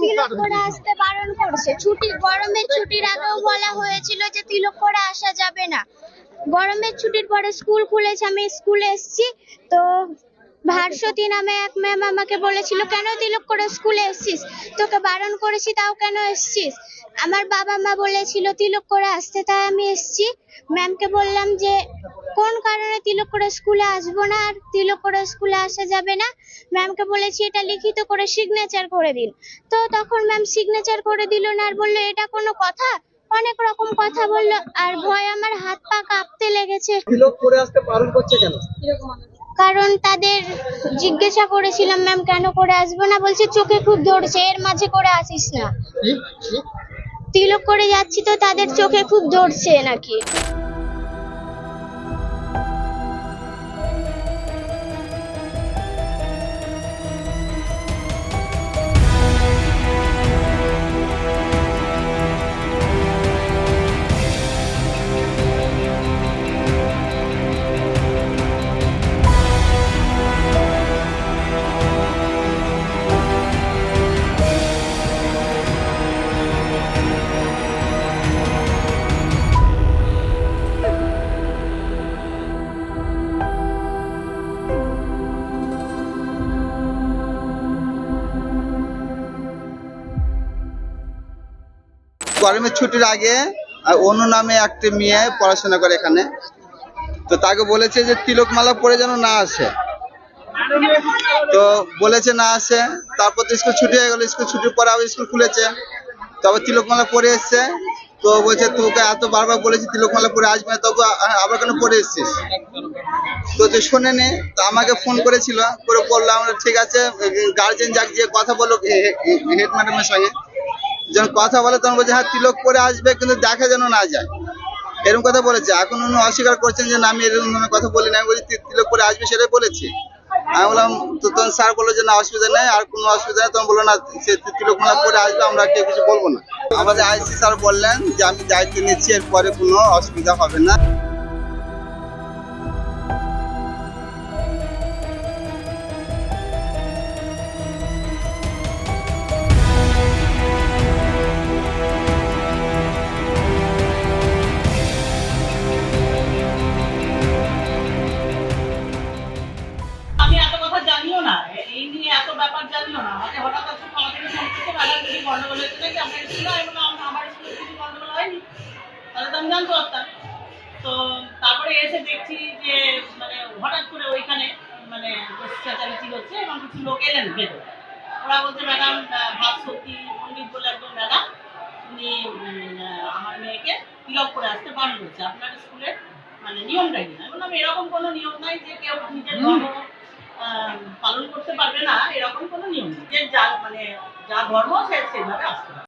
তিলক করে আসতে বারণ করছে। গরমের ছুটির আগেও বলা হয়েছিল যে তিলক করে আসা যাবে না। গরমের ছুটির পরে স্কুল খুলেছে, আমি স্কুলে এসেছি, তো ভাস্বতী নামে এক ম্যাম আমাকে বলেছিল, কেন তিলক করে স্কুলে এসেছিস, তোকে বারণ করেছি তাও কেন এসেছিস। আমার বাবা মা বলেছিল তিলক করে আসতে, তাই আমি এসেছি। ম্যামকে বললাম যে কোন কারণে তিলক করে স্কুলে আসবো না আর তিলক করে স্কুলে আসা যাবে না। ম্যামকে বলেছি এটা লিখিত করে সিগনেচার করে দিন, তো তখন ম্যাম সিগনেচার করে দিল না আর বললো এটা কোনো কথা। অনেক রকম কথা বললো আর ভয় আমার হাত পা কাঁপতে লেগেছে। তিলক করে আসতে বারণ করছে কেন? কারণ তাদের জিজ্ঞাসা করেছিলাম ম্যাম কেন করে আসবো না, বলছে চোখে খুব ধরছে, এর মাঝে করে আসিস না। তিলক করে যাচ্ছি তো তাদের চোখে খুব ধরছে নাকি। গরমের ছুটির আগে অনু নামে একটা মেয়ে পড়াশোনা করে এখানে, তো তাকে বলেছে যে তিলকমালা পরে যেন না আসে, তো বলেছে না আসে। তারপর তো স্কুল ছুটি হয়ে গেল, স্কুল ছুটির পরে আবার স্কুল খুলেছে, তবে তিলকমালা পরে এসছে। তো বলছে তোকে এত বারবার বলেছি তিলকমালা পরে আসবে না, তবে আবার কেন পরে এসছিস। তো তুই শোনেনি, তো আমাকে ফোন করেছিল, করে বললাম ঠিক আছে গার্জেন যাক যে কথা বলো হেড ম্যাডামের সঙ্গে, যখন কথা বলে তখন বলছে হ্যাঁ তিলক পরে আসবে কিন্তু দেখা যেন না যায়, এরকম কথা বলেছে। এখন উনি অস্বীকার করছেন যে না আমি এরকম ধরনের কথা বলি না, আমি বলছি তিলক পরে আসবে সেটাই বলেছি। আমি বললাম, তো তখন স্যার বললো যে না অসুবিধা নেই, আর কোনো অসুবিধা নেই। তখন বললো না সে তিলকমালা পরে আসবে, আমরা কেউ কিছু বলবো না। আমাদের আইসি স্যার বললেন যে আমি দায়িত্ব নিচ্ছি, এরপরে কোনো অসুবিধা হবে না। আমি এত কথা জানিও না, এই নিয়ে এত ব্যাপার জানিও না। আমাকে হঠাৎ আসলে আমাকে ফোন করতে ম্যাডাম কিছু গন্ডগোল হয়েছে নাকি আপনার স্কুলে, আমি বললাম আমার স্কুলে কিছু গন্ডগোল হয়নি, তাহলে তো আমি জানতে পারতাম। তো তারপরে এসে দেখছি যে মানে হঠাৎ করে ওইখানে মানে চেঁচামেচি হচ্ছে এবং কিছু লোক এলেন ভেতরে। ওরা বলছে ম্যাডাম ভাস্বতী পণ্ডিত বলে একজন ম্যাডাম, উনি আমার মেয়েকে তিলক করে আসতে বারণ করছে আপনার স্কুলের মানে নিয়মটাই না। আমি বললাম এরকম কোনো নিয়ম নাই যে কেউ নিজের ধর্ম পালন করতে পারবে না, এরকম কোনো নিয়ম নেই। যে যা মানে যা ধর্ম সে সেভাবে আসতে হবে।